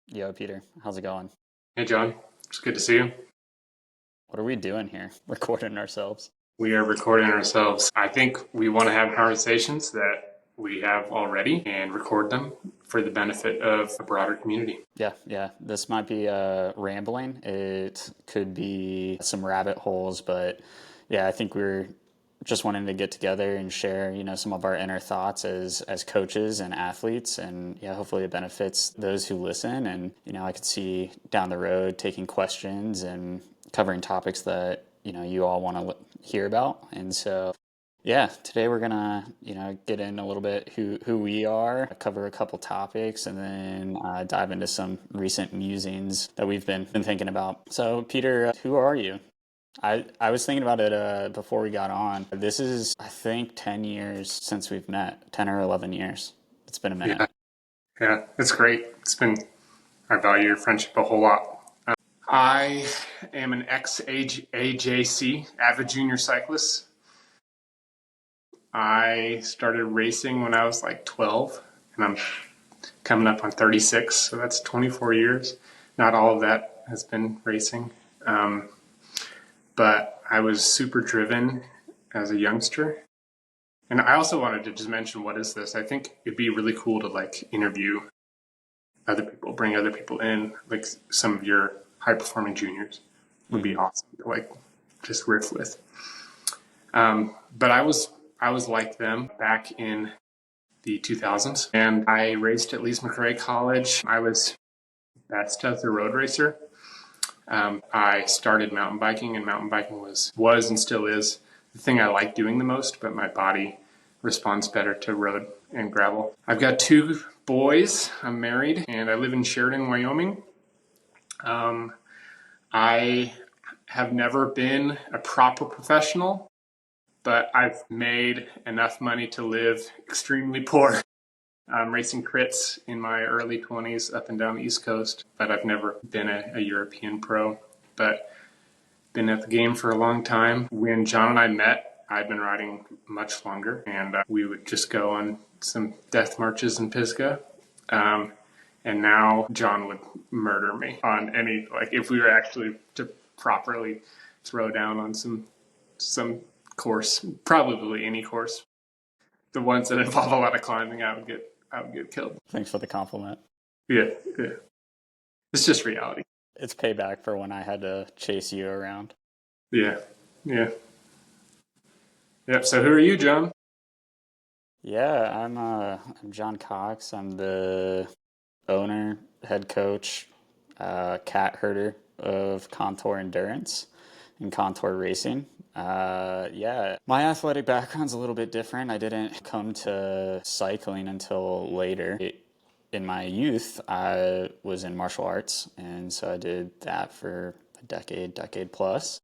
Yo, Peter, how's it going? Hey, John. It's good to see you. What are we doing here? Recording ourselves. We are recording ourselves. I think we want to have conversations that we have already and record them for the benefit of a broader community. Yeah. This might be rambling. It could be some rabbit holes, but yeah, I think we're just wanting to get together and share, some of our inner thoughts as coaches and athletes, and yeah, hopefully it benefits those who listen. And I could see down the road taking questions and covering topics that you all want to hear about. And so yeah, today we're gonna, get in a little bit who we are, cover a couple topics, and then dive into some recent musings that we've been thinking about. So, Peter, who are you? I was thinking about it before we got on. This is, I think, 10 years since we've met, 10 or 11 years. It's been a minute. Yeah, yeah, it's great. I value your friendship a whole lot. I am an ex-AJC, avid junior cyclist. I started racing when I was like 12, and I'm coming up on 36, so that's 24 years. Not all of that has been racing. But I was super driven as a youngster. And I also wanted to just mention, what is this? I think it'd be really cool to like interview other people, bring other people in, like some of your high performing juniors would be awesome to like just riff with. But I was like them back in the 2000s, and I raced at Lees McRae College. I was best of the road racer. I started mountain biking, and mountain biking was and still is the thing I like doing the most, but my body responds better to road and gravel. I've got two boys. I'm married, and I live in Sheridan, Wyoming. I have never been a proper professional, but I've made enough money to live extremely poor. I'm racing crits in my early 20s up and down the East Coast, but I've never been a European pro. But been at the game for a long time. When John and I met, I'd been riding much longer, and we would just go on some death marches in Pisgah. And now John would murder me on any, like if we were actually to properly throw down on some course, probably any course. The ones that involve a lot of climbing, I would get killed. Thanks for the compliment. Yeah, yeah. It's just reality. It's payback for when I had to chase you around. Yeah, yeah. Yep. So who are you, John? Yeah, I'm John Cox. I'm the owner, head coach, cat herder of Contour Endurance and Contour Racing. Yeah, my athletic background's a little bit different. I didn't come to cycling until later. In my youth, I was in martial arts, and so I did that for a decade plus,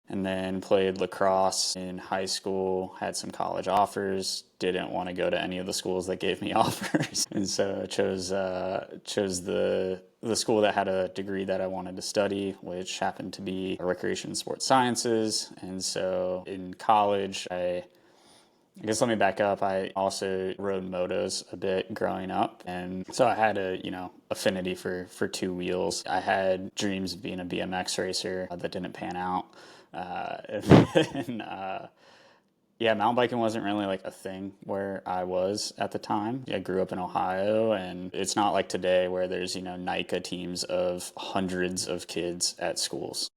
and then played lacrosse in high school, had some college offers, didn't want to go to any of the schools that gave me offers, and so I chose the school that had a degree that I wanted to study, which happened to be recreation and sports sciences. And so in college, I guess let me back up. I also rode motos a bit growing up, and so I had a affinity for two wheels. I had dreams of being a BMX racer that didn't pan out. And yeah, mountain biking wasn't really like a thing where I was at the time. I grew up in Ohio, and it's not like today where there's NICA teams of hundreds of kids at schools.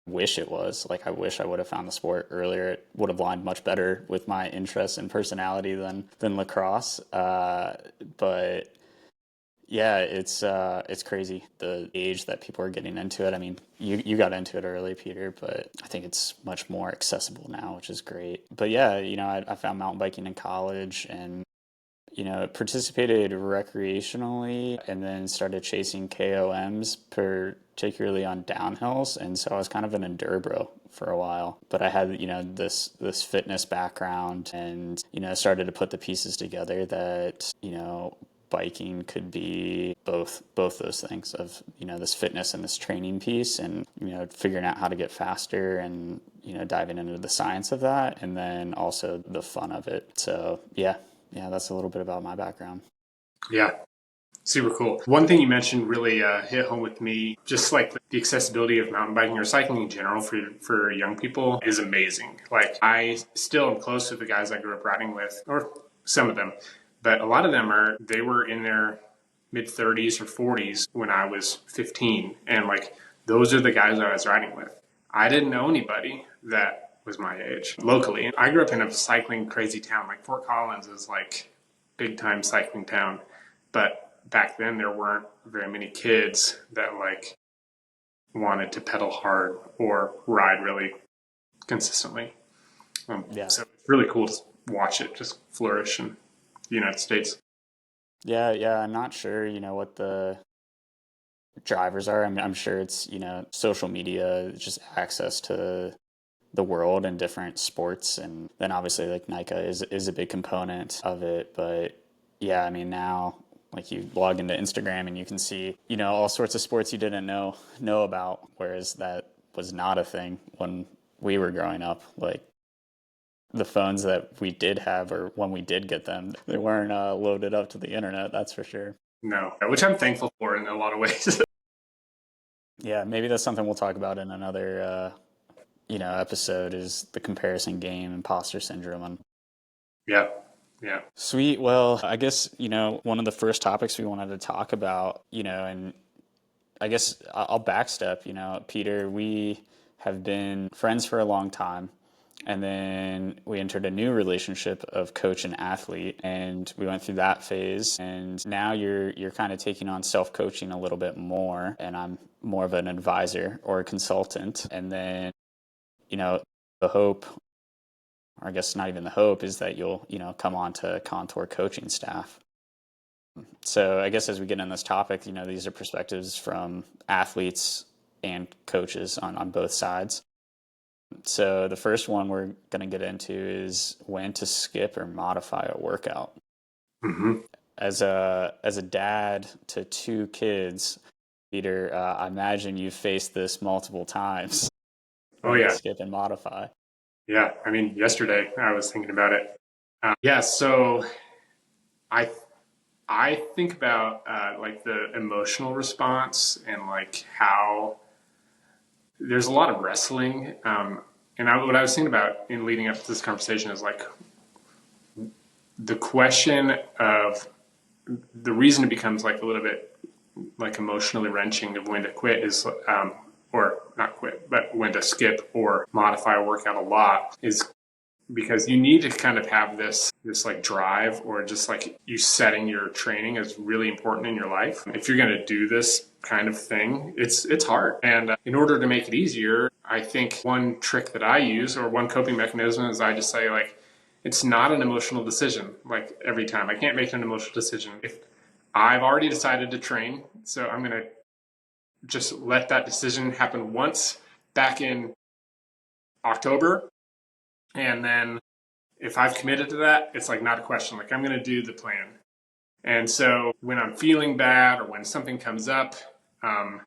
Wish it was. Like, I wish I would have found the sport earlier. It would have lined much better with my interests and personality than lacrosse. But yeah, it's crazy the age that people are getting into it. I mean, you got into it early, Peter, but I think it's much more accessible now, which is great. But yeah, I found mountain biking in college, and participated recreationally, and then started chasing KOMs, particularly on downhills. And so I was kind of an enduro for a while, but I had, this fitness background, and, started to put the pieces together that, biking could be both those things of, this fitness and this training piece, and, figuring out how to get faster, and, diving into the science of that, and then also the fun of it. So yeah, that's a little bit about my background. Yeah, Super cool. One thing you mentioned really hit home with me, just like the accessibility of mountain biking or cycling in general for young people is amazing. Like I still am close to the guys I grew up riding with, or some of them, but a lot of them they were in their mid 30s or 40s when I was 15. And like those are the guys I was riding with. I didn't know anybody that was my age locally. I grew up in a cycling crazy town. Like Fort Collins is like big time cycling town. But back then there weren't very many kids that like wanted to pedal hard or ride really consistently. Yeah. So it's really cool to watch it just flourish in the United States. Yeah, yeah, I'm not sure, what the drivers are. I'm sure it's, social media, just access to the world and different sports. And then obviously like NICA is a big component of it. But yeah, I mean, now like you log into Instagram and you can see, all sorts of sports you didn't know about, whereas that was not a thing when we were growing up. Like the phones that we did have, or when we did get them, they weren't loaded up to the internet, that's for sure. No, which I'm thankful for in a lot of ways. Yeah, maybe that's something we'll talk about in another episode, is the comparison game, imposter syndrome. And Yeah. Yeah. sweet. Well, I guess, one of the first topics we wanted to talk about, and I guess I'll backstep, Peter, we have been friends for a long time. And then we entered a new relationship of coach and athlete, and we went through that phase. And now you're kind of taking on self-coaching a little bit more, and I'm more of an advisor or a consultant. And then, the hope, or I guess not even the hope, is that you'll, come on to Contour coaching staff. So I guess as we get in this topic, these are perspectives from athletes and coaches on both sides. So the first one we're going to get into is when to skip or modify a workout. Mm-hmm. As a dad to two kids, Peter, I imagine you've faced this multiple times. Oh When to yeah. skip and modify. Yeah. I mean, yesterday I was thinking about it. Yeah. So I I think about like the emotional response and like how there's a lot of wrestling. What I was thinking about in leading up to this conversation is like the question of the reason it becomes like a little bit like emotionally wrenching of when to quit is, or not quit, but when to skip or modify a workout a lot is because you need to kind of have this like drive, or just like you setting your training is really important in your life. If you're going to do this kind of thing, it's hard. And in order to make it easier, I think one trick that I use, or one coping mechanism, is I just say like, it's not an emotional decision. Like every time, I can't make an emotional decision. If I've already decided to train, so I'm going to just let that decision happen once back in October, and then if I've committed to that, it's like not a question. Like I'm going to do the plan. And so when I'm feeling bad or when something comes up, um,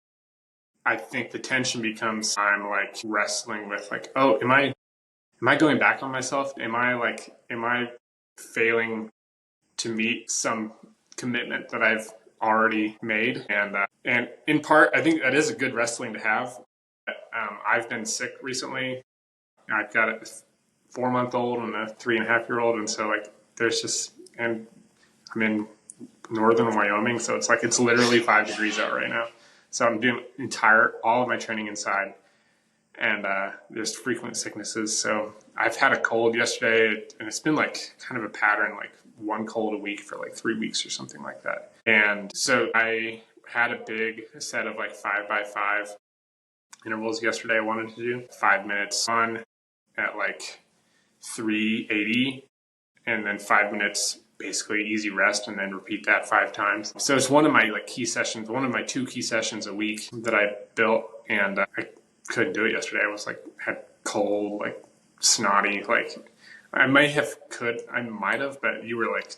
I think the tension becomes I'm like wrestling with like, oh, am I going back on myself? Am I failing to meet some commitment that I've already made? And in part, I think that is a good wrestling to have. I've been sick recently. I've got a 4-month old and a 3.5-year old, and so like there's just, and I'm in northern Wyoming, so it's like it's literally 5 degrees out right now. So I'm doing all of my training inside, and there's frequent sicknesses. So I've had a cold yesterday, and it's been like kind of a pattern, like one cold a week for like 3 weeks or something like that. And so I had a big set of like 5x5 intervals yesterday. I wanted to do 5 minutes on at like 380, and then 5 minutes basically easy rest, and then repeat that 5 times. So it's one of my like key sessions, one of my 2 key sessions a week that I built, and I couldn't do it yesterday. I was like had cold, like snotty, like I might have, but you were like,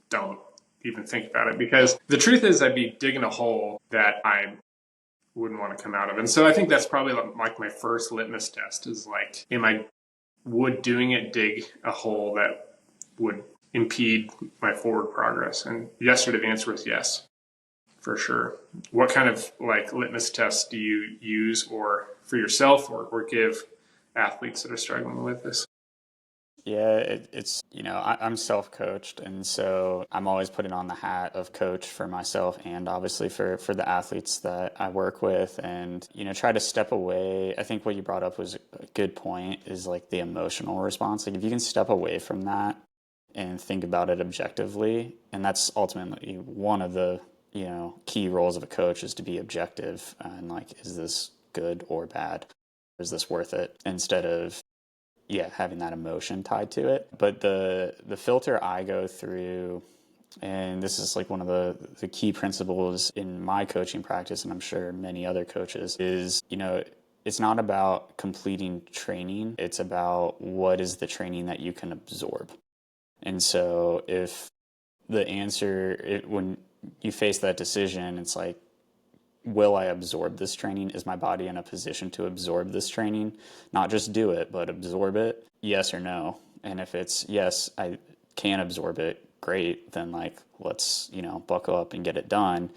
don't even think about it, because the truth is I'd be digging a hole that I wouldn't want to come out of. And so I think that's probably like my first litmus test is like, would doing it dig a hole that would impede my forward progress? And yesterday the answer was yes. for sure. What kind of like litmus tests do you use or for yourself or give athletes that are struggling with this? Yeah, it's, I'm self-coached, and so I'm always putting on the hat of coach for myself and obviously for the athletes that I work with, and, try to step away. I think what you brought up was a good point, is like the emotional response. Like if you can step away from that and think about it objectively, and that's ultimately one of the, key roles of a coach, is to be objective and like, is this good or bad? Is this worth it? Instead of, yeah, having that emotion tied to it. But the filter I go through, and this is like one of the key principles in my coaching practice, and I'm sure many other coaches, is, it's not about completing training. It's about what is the training that you can absorb. And so if the answer, when you face that decision, it's like, will I absorb this training? Is my body in a position to absorb this training? Not just do it, but absorb it? Yes or no? And if it's yes, I can absorb it, great, then like let's, buckle up and get it done.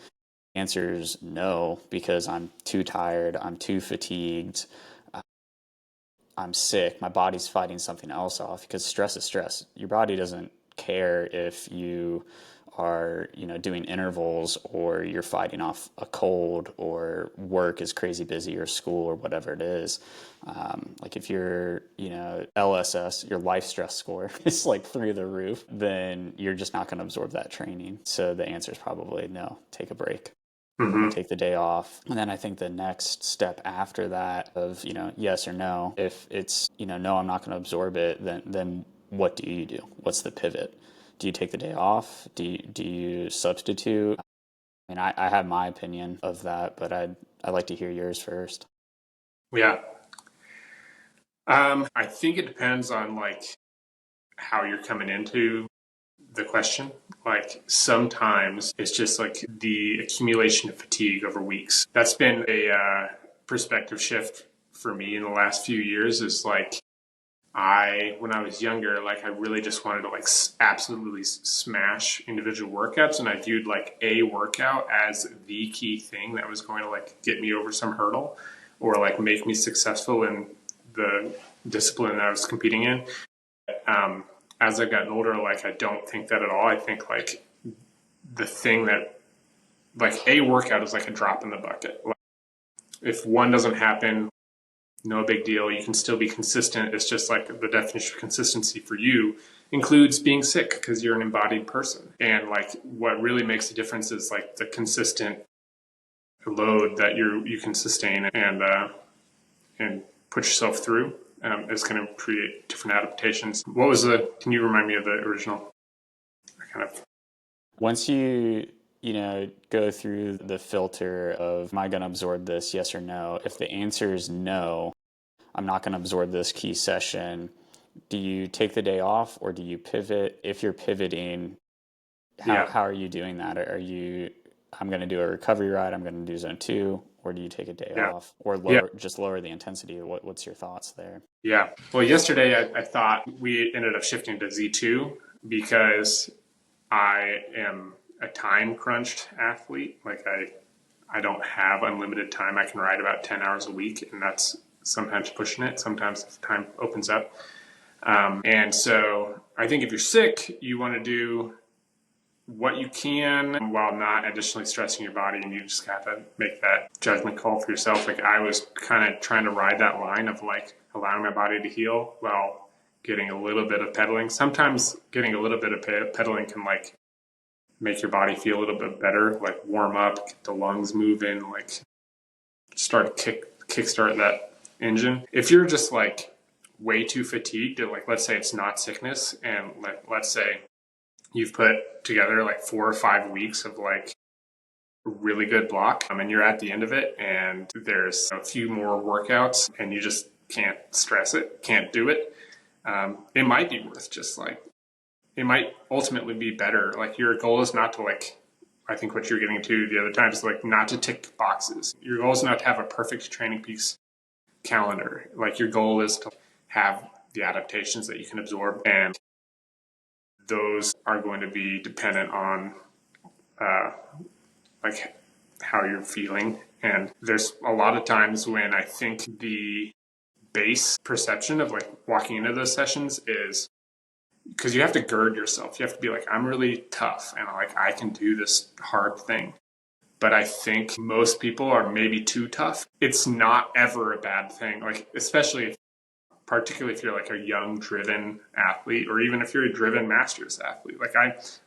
The answer is no, because I'm too tired, I'm too fatigued, I'm sick, my body's fighting something else off, because stress is stress. Your body doesn't care if you are, doing intervals, or you're fighting off a cold, or work is crazy busy, or school, or whatever it is. Like if your, LSS, your life stress score is like through the roof, then you're just not going to absorb that training. So the answer is probably no, take a break. Mm-hmm. Take the day off. And then I think the next step after that of, yes or no, if it's, no, I'm not going to absorb it, then what do you do? What's the pivot? Do you take the day off? Do you substitute? I mean, I have my opinion of that, but I'd like to hear yours first. Yeah. I think it depends on like how you're coming into the question. Like sometimes it's just like the accumulation of fatigue over weeks. That's been a perspective shift for me in the last few years. Is like when I was younger, like I really just wanted to like absolutely smash individual workouts, and I viewed like a workout as the key thing that was going to like get me over some hurdle or like make me successful in the discipline that I was competing in. Um, as I've gotten older, like I don't think that at all. I think like the thing that like a workout is like a drop in the bucket. Like, if one doesn't happen, no big deal. You can still be consistent. It's just like the definition of consistency for you includes being sick because you're an embodied person. And like what really makes a difference is like the consistent load that you can sustain and put yourself through. Is going to create different adaptations. What was can you remind me of the original kind of? Once you, go through the filter of, am I going to absorb this, yes or no? If the answer is no, I'm not going to absorb this key session, do you take the day off, or do you pivot? If you're pivoting, Yeah. how are you doing that? Are you, I'm going to do a recovery ride, I'm going to do zone two, or do you take a day Yeah. off, or Yeah. lower the intensity? What's your thoughts there? Yeah. Well, yesterday I thought we ended up shifting to Z2 because I am a time crunched athlete. Like I don't have unlimited time. I can ride about 10 hours a week, and that's sometimes pushing it. Sometimes time opens up. And so I think if you're sick, you want to do what you can while not additionally stressing your body, and you just have to make that judgment call for yourself. Like I was kind of trying to ride that line of like allowing my body to heal while getting a little bit of pedaling. Sometimes getting a little bit of pedaling can like make your body feel a little bit better, like warm up, get the lungs moving, like start to kickstart that engine. If you're just like way too fatigued, like let's say it's not sickness, and let's say you've put together like 4 or 5 weeks of like a really good block, and you're at the end of it, and there's a few more workouts, and you just can't stress it, can't do it. It might be worth just like, it might ultimately be better. Like your goal is not to like, I think what you're getting to the other time is like not to tick boxes. Your goal is not to have a perfect Training Peaks calendar. Like your goal is to have the adaptations that you can absorb, and those are going to be dependent on like how you're feeling. And there's a lot of times when I think the base perception of like walking into those sessions is because you have to gird yourself. You have to be like, I'm really tough and like I can do this hard thing. But I think most people are maybe too tough. It's not ever a bad thing. Like, especially if, particularly if you're like a young driven athlete, or even if you're a driven masters athlete. Like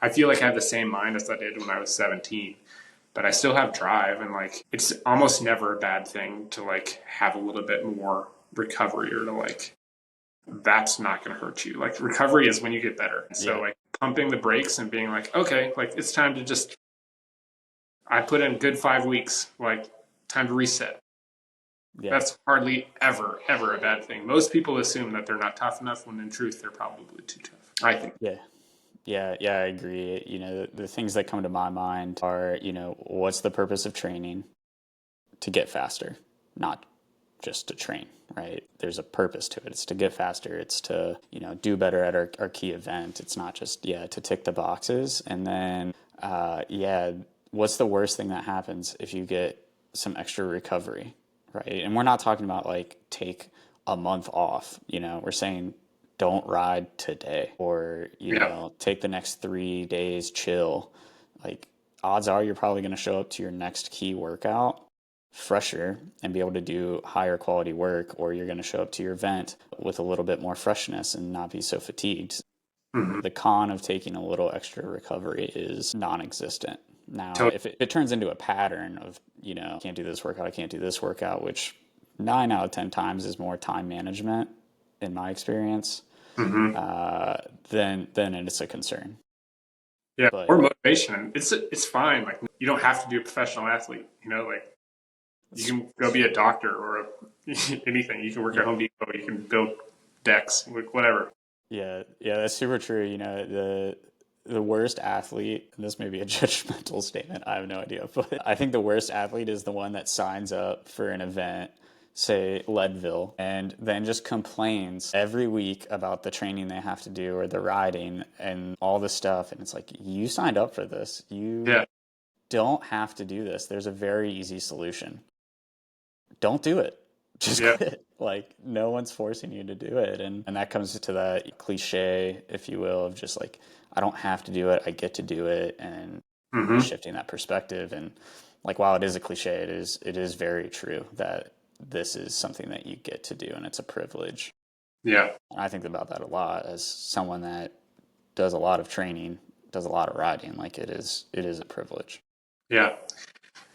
I feel like I have the same mind as I did when I was 17, but I still have drive, and like it's almost never a bad thing to like have a little bit more recovery, or to like that's not going to hurt you. Like recovery is when you get better. So Yeah. like pumping the brakes and being like, okay, like it's time to just, I put in good 5 weeks, like time to reset. Yeah. That's hardly ever a bad thing. Most people assume that they're not tough enough when in truth they're probably too tough, I think. Yeah. Yeah, I agree. The things that come to my mind are, what's the purpose of training? To get faster, not just to train, right? There's a purpose to it. It's to get faster. It's to, do better at our key event. It's not just, to tick the boxes. And then, what's the worst thing that happens if you get some extra recovery, right? And we're not talking about like take a month off, we're saying don't ride today, or, Yeah. take the next 3 days, chill. Like odds are you're probably going to show up to your next key workout fresher and be able to do higher quality work, or you're going to show up to your event with a little bit more freshness and not be so fatigued. Mm-hmm. The con of taking a little extra recovery is non-existent. Now, Totally. if it turns into a pattern of, I can't do this workout, I can't do this workout, which 9 out of 10 times is more time management in my experience, Mm-hmm. then it's a concern. Yeah. But Or motivation. It's fine. Like you don't have to be a professional athlete, like you can go be a doctor or anything. You can work at yeah, Home Depot. You can build decks, like whatever. yeah, that's super true. The worst athlete, and this may be a judgmental statement, I have no idea, but I think the worst athlete is the one that signs up for an event, say Leadville, and then just complains every week about the training they have to do or the riding and all this stuff. And it's like, you signed up for this. You Yeah. don't have to do this. There's a very easy solution. Don't do it. Just Yeah. quit. Like no one's forcing you to do it. And that comes to that cliche, if you will, of just like, I don't have to do it. I get to do it. And Mm-hmm. shifting that perspective. And like, while it is a cliche, it is very true that this is something that you get to do and it's a privilege. Yeah. And I think about that a lot as someone that does a lot of training, does a lot of riding. Like it is a privilege. Yeah.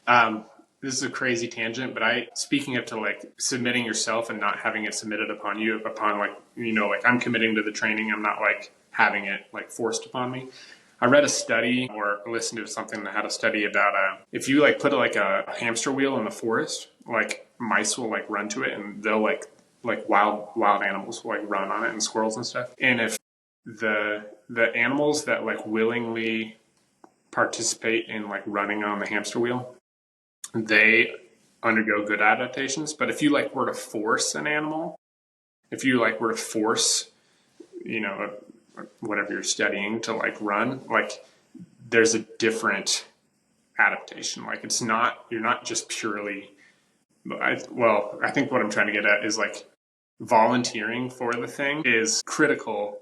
Um, this is a crazy tangent, but speaking up to like submitting yourself and not having it submitted upon you, upon like, like I'm committing to the training. I'm not like having it like forced upon me. I read a study or listened to something that had a study about if you like put like a hamster wheel in the forest, like mice will like run to it, and they'll like wild animals will like run on it, and squirrels and stuff. And if the animals that like willingly participate in like running on the hamster wheel, they undergo good adaptations. But if you like were to force an animal, if you like were to force, whatever you're studying to like run, like there's a different adaptation. Like it's not, you're not just purely, I think what I'm trying to get at is like volunteering for the thing is critical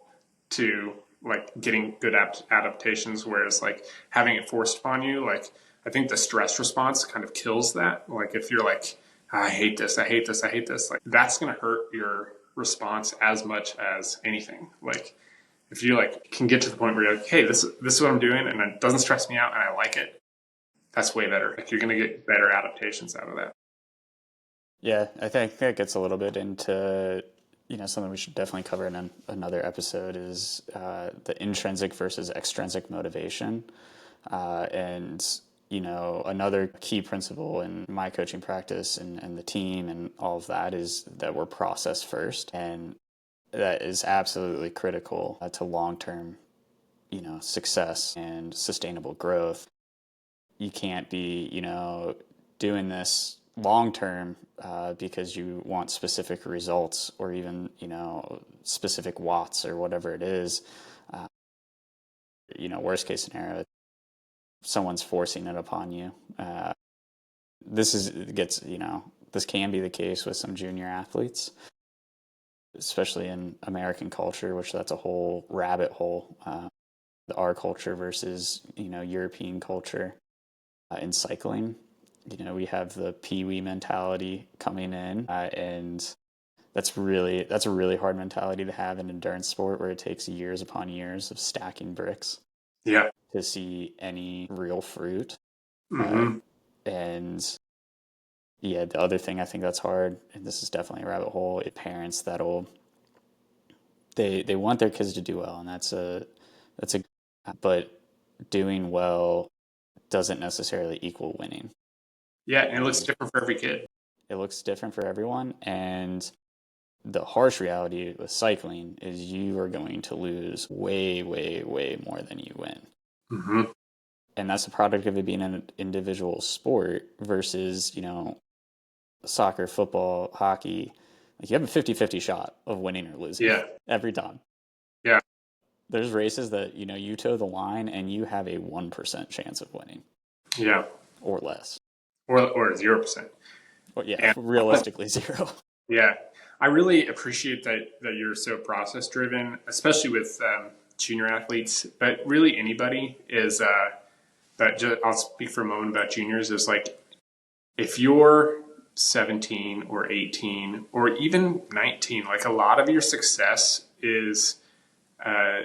to like getting good adaptations. Whereas like having it forced upon you, like I think the stress response kind of kills that. Like if you're like, I hate this, I hate this, I hate this, like that's going to hurt your response as much as anything. Like if you like can get to the point where you're like, hey, this is what I'm doing and it doesn't stress me out and I like it, that's way better. Like you're going to get better adaptations out of that. Yeah, I think that gets a little bit into, something we should definitely cover in another episode is the intrinsic versus extrinsic motivation. And, another key principle in my coaching practice and the team and all of that is that we're process first. And that is absolutely critical to long-term, success and sustainable growth. You can't be, doing this long term because you want specific results or even, specific watts or whatever it is. Worst case scenario, someone's forcing it upon you. This can be the case with some junior athletes, especially in American culture, which that's a whole rabbit hole. Our culture versus, European culture in cycling. We have the pee-wee mentality coming in, and that's a really hard mentality to have in endurance sport where it takes years upon years of stacking bricks Yeah. to see any real fruit. Mm-hmm. And yeah, the other thing I think that's hard, and this is definitely a rabbit hole, is parents they want their kids to do well, and that's a but doing well doesn't necessarily equal winning. Yeah, and it looks And different for every kid. it looks different for everyone, and the harsh reality with cycling is you are going to lose way, way, way more than you win. Mm-hmm. And that's the product of it being an individual sport versus, soccer, football, hockey. Like you have a 50-50 shot of winning or losing Yeah. every time. Yeah. There's races that, you toe the line and you have a 1% chance of winning Yeah. or less. Or 0%. Or, yeah, And realistically zero. yeah, I really appreciate that you're so process driven, especially with junior athletes, but really anybody is. I'll speak for a moment about juniors. Is like if you're 17 or 18 or even 19, like a lot of your success uh,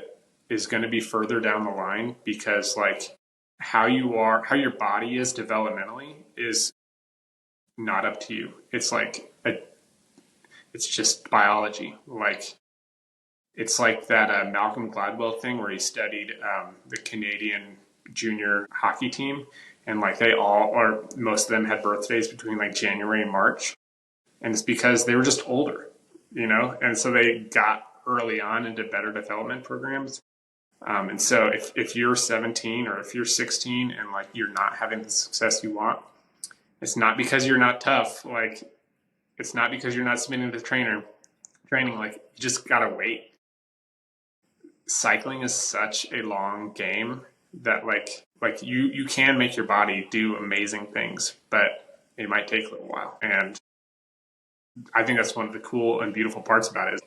is going to be further down the line because like how your body is developmentally is not up to you. It's just biology. Like it's like that Malcolm Gladwell thing where he studied the Canadian junior hockey team, and like they all or most of them had birthdays between like January and March, and it's because they were just older, and so they got early on into better development programs. And so if you're 17 or if you're 16 and like you're not having the success you want, it's not because you're not tough. Like it's not because you're not submitting to the training. Like you just gotta wait. Cycling is such a long game that like you can make your body do amazing things, but it might take a little while. And I think that's one of the cool and beautiful parts about it. Is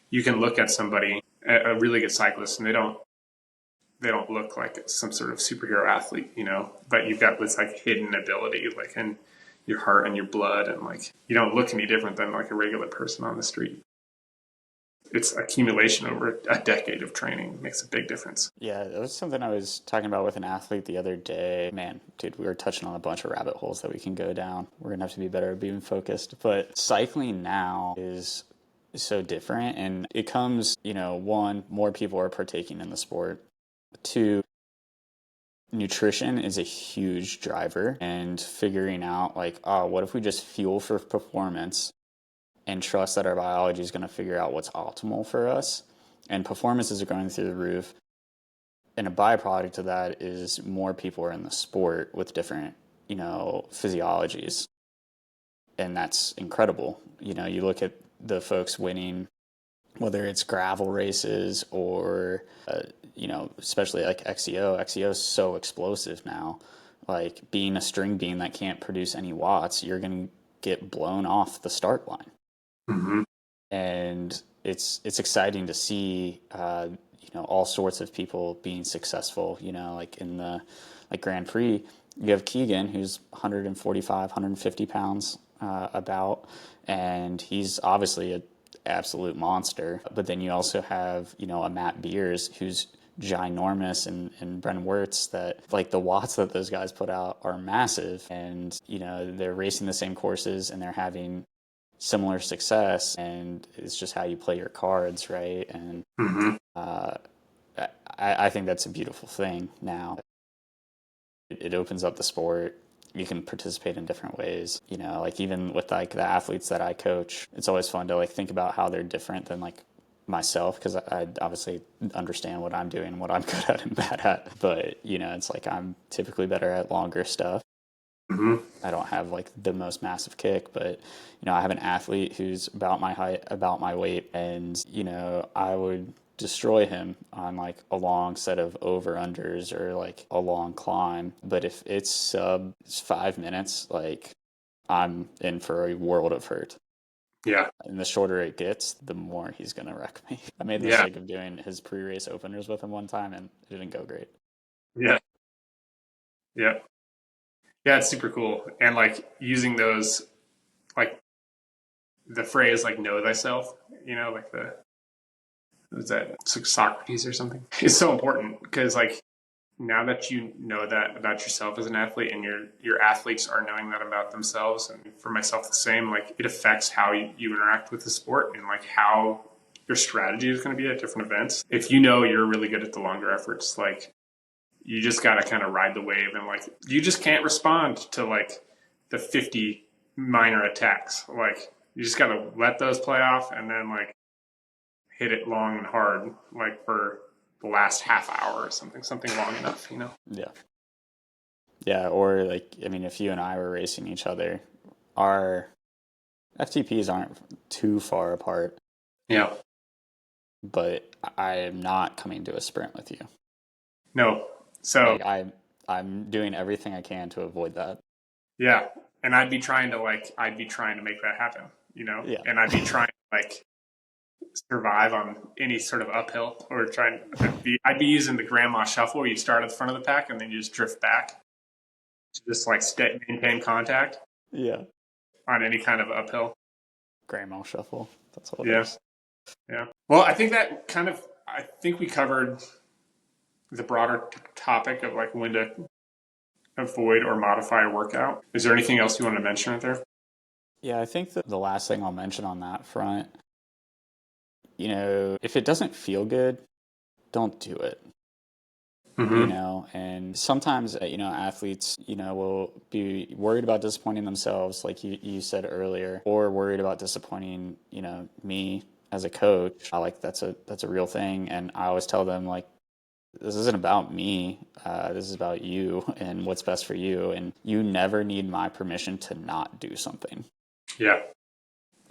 you can look at somebody, a really good cyclist, and they don't look like some sort of superhero athlete, but you've got this like hidden ability, like in your heart and your blood, and like you don't look any different than like a regular person on the street. It's accumulation over a decade of training makes a big difference. Yeah, that was something I was talking about with an athlete the other day. Man, dude, we were touching on a bunch of rabbit holes that we can go down. We're going to have to be better at being focused. But cycling now is so different. And it comes, one, more people are partaking in the sport. Two, nutrition is a huge driver. And figuring out, like, oh, what if we just fuel for performance and trust that our biology is going to figure out what's optimal for us? And performances are going through the roof. And a byproduct of that is more people are in the sport with different, physiologies. And that's incredible. You look at the folks winning, whether it's gravel races or, especially like XCO. XCO is so explosive now. Like being a string bean that can't produce any watts, you're going to get blown off the start line. Mm-hmm. And it's exciting to see all sorts of people being successful. Like in the Grand Prix, you have Keegan who's 145, 150 pounds about, and he's obviously an absolute monster. But then you also have a Matt Beers who's ginormous, and Brennan Wirtz, that like the watts that those guys put out are massive, and they're racing the same courses and they're having similar success, and it's just how you play your cards, right? And Mm-hmm. I think that's a beautiful thing now. It opens up the sport. You can participate in different ways. Like even with like the athletes that I coach, it's always fun to like think about how they're different than like myself, because I obviously understand what I'm doing and what I'm good at and bad at. But it's like I'm typically better at longer stuff. Mm-hmm. I don't have like the most massive kick, but I have an athlete who's about my height, about my weight, and I would destroy him on like a long set of over unders or like a long climb. But if it's sub 5 minutes, like I'm in for a world of hurt. Yeah. And the shorter it gets, the more he's gonna wreck me. I made the Yeah. mistake of doing his pre-race openers with him one time, and it didn't go great. Yeah. Yeah. Yeah. It's super cool. And like using those, like the phrase, like know thyself, like was that Socrates or something? It's so important because like now that you know that about yourself as an athlete and your athletes are knowing that about themselves, and for myself the same, like it affects how you interact with the sport and like how your strategy is going to be at different events. If you know you're really good at the longer efforts, like you just got to kind of ride the wave, and like you just can't respond to like the 50 minor attacks. Like you just got to let those play off and then like hit it long and hard, like for the last half hour or something long enough. Yeah. Yeah, or like, I mean, if you and I were racing each other, our FTPs aren't too far apart, Yeah. but I am not coming to a sprint with you. No. So Like I'm doing everything I can to avoid that. yeah, and I'd be trying to make that happen, Yeah. and I'd be trying to like survive on any sort of uphill or I'd be using the grandma shuffle where you start at the front of the pack and then you just drift back to just like maintain contact Yeah. on any kind of uphill. Grandma shuffle. That's what it Yeah. is. Yeah. Well, I think we covered the broader topic of like when to avoid or modify a workout. Is there anything else you want to mention right there? Yeah, I think that the last thing I'll mention on that front, if it doesn't feel good, don't do it. Mm-hmm. And sometimes, athletes, will be worried about disappointing themselves, like you said earlier, or worried about disappointing, me as a coach. I like that's a real thing. And I always tell them, like, this isn't about me. This is about you and what's best for you. And you never need my permission to not do something. Yeah.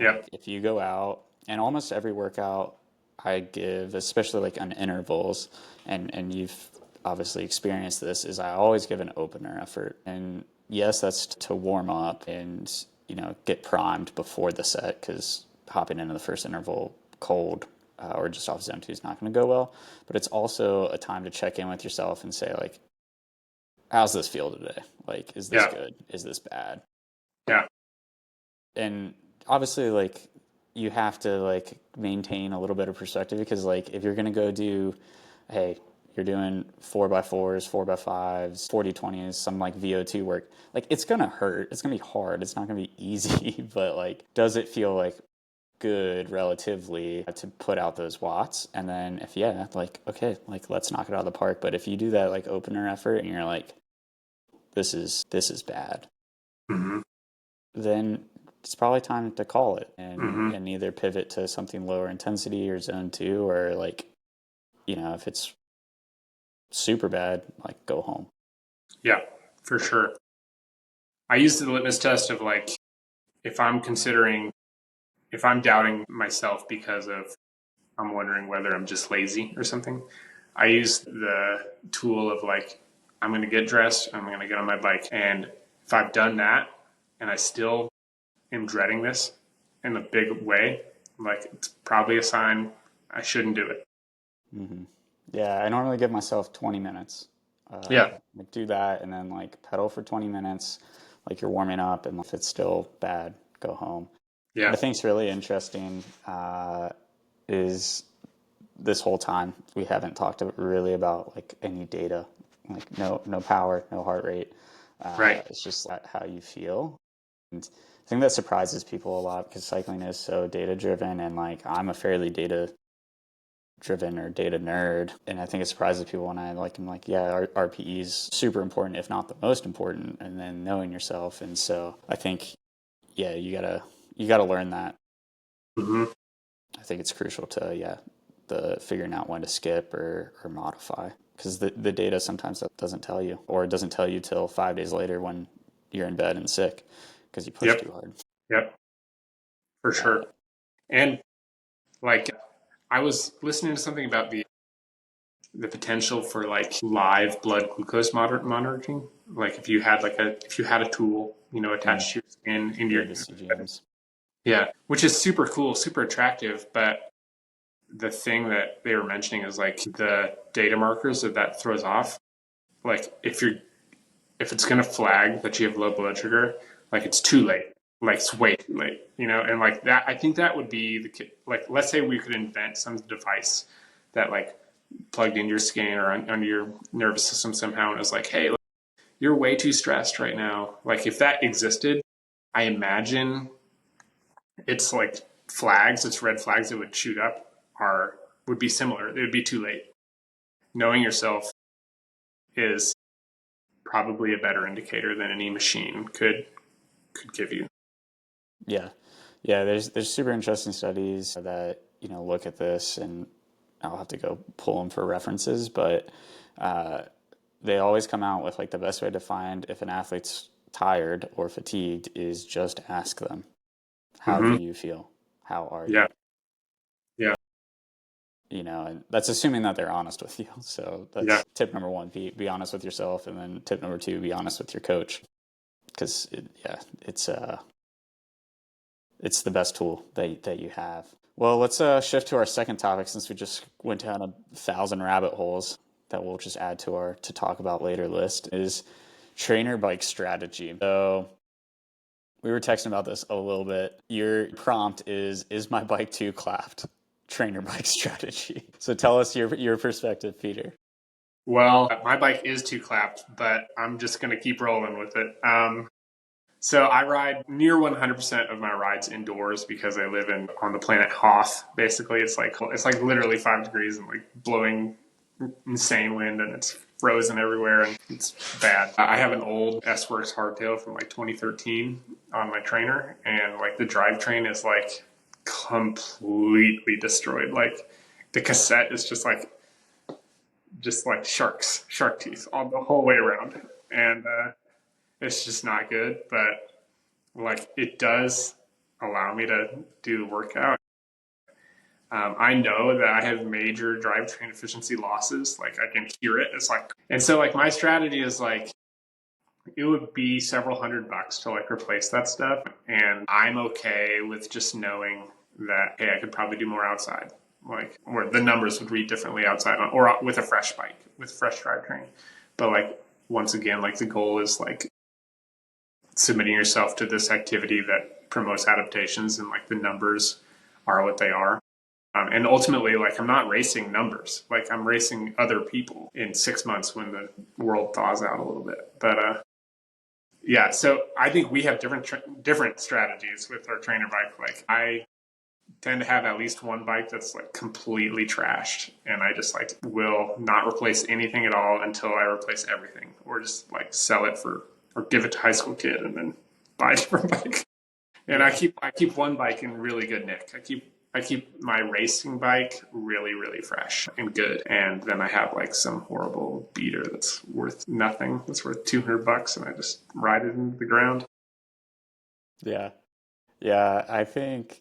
Yeah. Like, if you go out, and almost every workout I give, especially like on intervals, and you've obviously experienced this, is I always give an opener effort. And yes, that's to warm up and, get primed before the set, because hopping into the first interval cold or just off zone two is not going to go well. But it's also a time to check in with yourself and say, like, how's this feel today? Like, is this Yeah. good? Is this bad? Yeah. And obviously, like, you have to like maintain a little bit of perspective, because like if you're going to go do, hey, you're doing 4x4s, 4x5s, 40/20s, some like VO2 work, like it's going to hurt, it's going to be hard, it's not going to be easy. But like, does it feel like good relatively to put out those watts? And then if yeah, like, okay, like let's knock it out of the park. But if you do that like opener effort and you're like, this is bad, Mm-hmm. then it's probably time to call it Mm-hmm. and either pivot to something lower intensity or zone two, or like, if it's super bad, like go home. Yeah, for sure. I use the litmus test of like, if I'm considering, if I'm doubting myself because of, I'm wondering whether I'm just lazy or something, I use the tool of like, I'm going to get dressed, I'm going to get on my bike. And if I've done that and I still am dreading this in a big way, like it's probably a sign I shouldn't do it. Mm-hmm. Yeah, I normally give myself 20 minutes. Yeah. Like do that and then like pedal for 20 minutes, like you're warming up, and if it's still bad, go home. What Yeah. I think is really interesting is this whole time we haven't talked really about like any data, like no power, no heart rate. Right. It's just how you feel. And I think that surprises people a lot, because cycling is so data driven, and like I'm a fairly data driven or data nerd, and I think it surprises people when I'm like, yeah, RPE is super important, if not the most important, and then knowing yourself. And so I think, yeah, you gotta learn that. Mm-hmm. I think it's crucial to, yeah, the figuring out when to skip or modify, because the data sometimes doesn't tell you, or it doesn't tell you till 5 days later when you're in bed and sick because you pushed Yep. too hard. Yep. For Uh, sure. And like I was listening to something about the potential for like live blood glucose monitoring. Like if you had a tool, Mm. attached to your skin into Yeah, your the CGMs. yeah, which is super cool, super attractive. But the thing that they were mentioning is like the data markers that throws off. Like if it's gonna flag that you have low blood sugar, like it's too late. Like it's way too late, and like that, I think that would be like, let's say we could invent some device that like plugged into your skin or under your nervous system somehow, and it was like, hey, you're way too stressed right now. Like if that existed, I imagine it's like it's red flags that would shoot up are would be similar. It would be too late. Knowing yourself is probably a better indicator than any machine could give you. Yeah. Yeah, there's super interesting studies that, look at this, and I'll have to go pull them for references, but uh, they always come out with like the best way to find if an athlete's tired or fatigued is just ask them, how do Mm-hmm. you feel? How are you? Yeah, yeah, And that's assuming that they're honest with you. So yeah, that's tip number one, be honest with yourself. And then tip number two, be honest with your coach. Because it's the best tool that you have. Well, let's shift to our second topic since we just went down 1,000 rabbit holes that we'll just add to our to talk about later list is trainer bike strategy. So we were texting about this a little bit. Your prompt is my bike too clapped? Trainer bike strategy. So tell us your perspective, Peter. well, my bike is too clapped, but I'm just going to keep rolling with it. So I ride near 100% of my rides indoors because I live on the planet Hoth. Basically, it's like literally 5 degrees and like blowing insane wind, and it's frozen everywhere, and it's bad. I have an old S-Works hardtail from like 2013 on my trainer, and like the drivetrain is like completely destroyed. Like the cassette is just like shark teeth all the whole way around, and it's just not good. But like it does allow me to do the workout. I know that I have major drivetrain efficiency losses. Like I can hear it. It's like, and so like my strategy is like it would be several $100 to like replace that stuff, and I'm okay with just knowing that hey, I could probably do more outside. Like, or the numbers would read differently outside or with a fresh bike with fresh drivetrain. But like once again, like the goal is like submitting yourself to this activity that promotes adaptations, and like the numbers are what they are. And ultimately, like I'm not racing numbers, like I'm racing other people in 6 months when the world thaws out a little bit. But yeah, so I think we have different strategies with our trainer bike. Like I tend to have at least one bike that's like completely trashed, and I just like will not replace anything at all until I replace everything, or just like sell it for or give it to high school kid and then buy a different bike. And Yeah. I keep one bike in really good nick. I keep my racing bike really, really fresh and good. And then I have like some horrible beater that's worth nothing. That's worth $200, and I just ride it into the ground. Yeah. Yeah. I think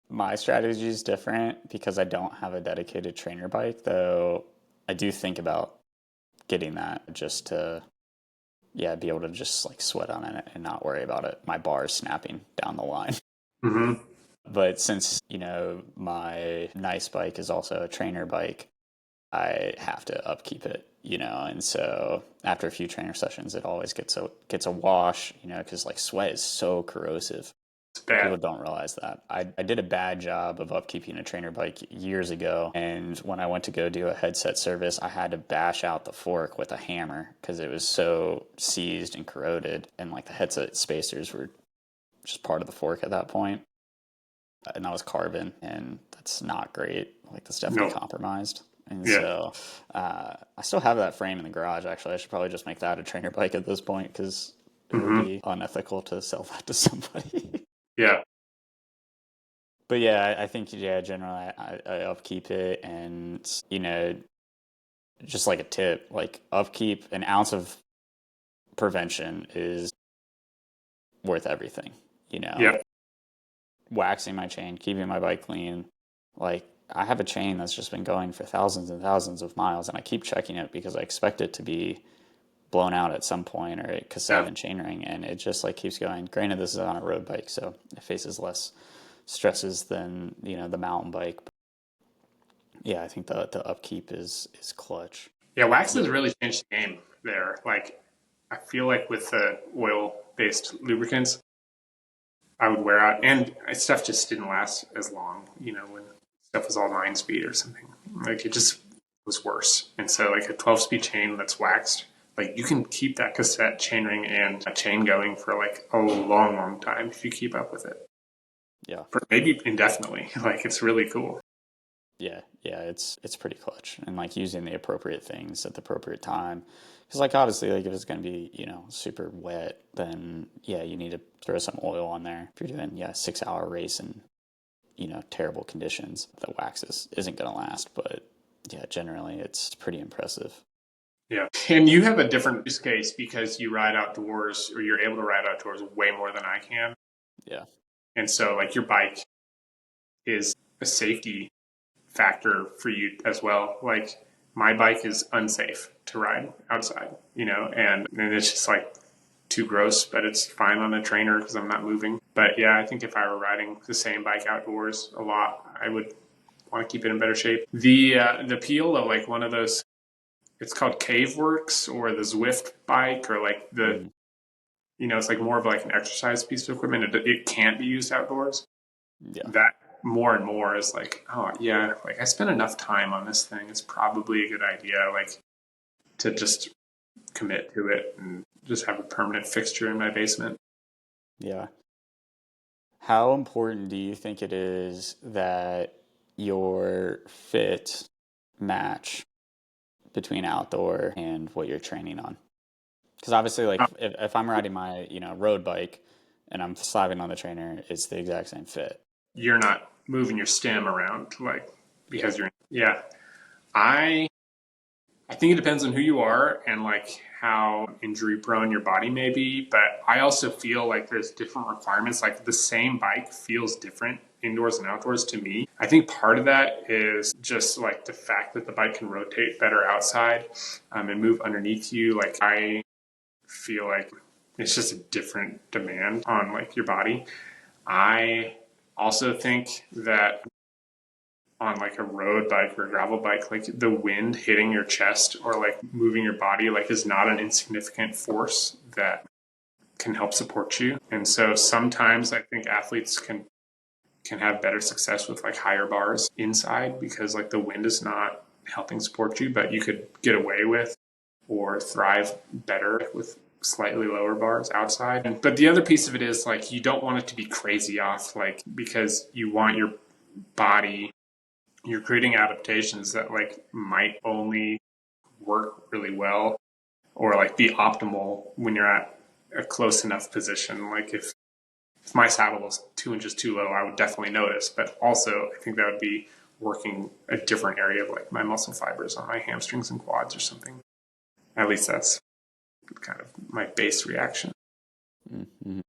my strategy is different because I don't have a dedicated trainer bike, though I do think about getting that just to, yeah, be able to just like sweat on it and not worry about it. My bar is snapping down the line. Mm-hmm. But since, my nice bike is also a trainer bike, I have to upkeep it, and so after a few trainer sessions, it always gets a wash, because like sweat is so corrosive. It's People bad. don't realize that. I did a bad job of upkeeping a trainer bike years ago, and when I went to go do a headset service, I had to bash out the fork with a hammer because it was so seized and corroded, and like the headset spacers were just part of the fork at that point, and that was carbon, and that's not great. Like that's definitely No. compromised. And Yeah. so I still have that frame in the garage. Actually, I should probably just make that a trainer bike at this point because it would Mm-hmm. be unethical to sell that to somebody. Yeah. But yeah, I think yeah, generally I upkeep it, and just like a tip, like upkeep an ounce of prevention is worth everything. Yeah. Waxing my chain, keeping my bike clean, like I have a chain that's just been going for thousands and thousands of miles, and I keep checking it because I expect it to be blown out at some point, or a cassette Yeah. and chainring, and it just like keeps going. Granted, this is on a road bike, so it faces less stresses than the mountain bike. But yeah, I think the upkeep is clutch. Yeah, wax has really changed the game there. Like, I feel like with the oil based lubricants, I would wear out, and stuff just didn't last as long, when stuff was all 9 speed or something. Like, it just was worse. And so, like, a 12-speed chain that's waxed, like, you can keep that cassette chainring and a chain going for like a long, long time if you keep up with it. Yeah. For maybe indefinitely. Like, it's really cool. Yeah, it's pretty clutch, and like using the appropriate things at the appropriate time. Because like obviously, like if it's gonna be super wet, then yeah, you need to throw some oil on there. If you're doing 6 hour race in terrible conditions, the wax isn't gonna last. But yeah, generally it's pretty impressive. Yeah. And you have a different use case because you ride outdoors, or you're able to ride outdoors way more than I can. Yeah. And so, like, your bike is a safety factor for you as well. Like, my bike is unsafe to ride outside, and it's just like too gross, but it's fine on a trainer because I'm not moving. But yeah, I think if I were riding the same bike outdoors a lot, I would want to keep it in better shape. The appeal of like one of those, it's called Caveworks or the Zwift bike, or like the, Mm, it's like more of like an exercise piece of equipment. It can't be used outdoors. yeah. That more and more is like, oh yeah, like I spent enough time on this thing. It's probably a good idea, like, to just commit to it and just have a permanent fixture in my basement. Yeah. How important do you think it is that your fit match between outdoor and what you're training on? Because obviously, like if I'm riding my road bike and I'm sliding on the trainer, it's the exact same fit. You're not moving your stem around, like, Yeah. because yeah. I I think it depends on who you are and like how injury prone your body may be. But I also feel like there's different requirements. Like, the same bike feels different indoors and outdoors to me. I think part of that is just like the fact that the bike can rotate better outside, and move underneath you. Like, I feel like it's just a different demand on like your body. I also think that on like a road bike or a gravel bike, like the wind hitting your chest or like moving your body like is not an insignificant force that can help support you. And so sometimes I think athletes can have better success with like higher bars inside because like the wind is not helping support you, but you could get away with or thrive better with slightly lower bars outside. But the other piece of it is like you don't want it to be crazy off, like, because you want your body, you're creating adaptations that like might only work really well or like be optimal when you're at a close enough position. Like, if my saddle was 2 inches too low, I would definitely notice. But also, I think that would be working a different area of like my muscle fibers on my hamstrings and quads or something. At least that's kind of my base reaction. Mm-hmm.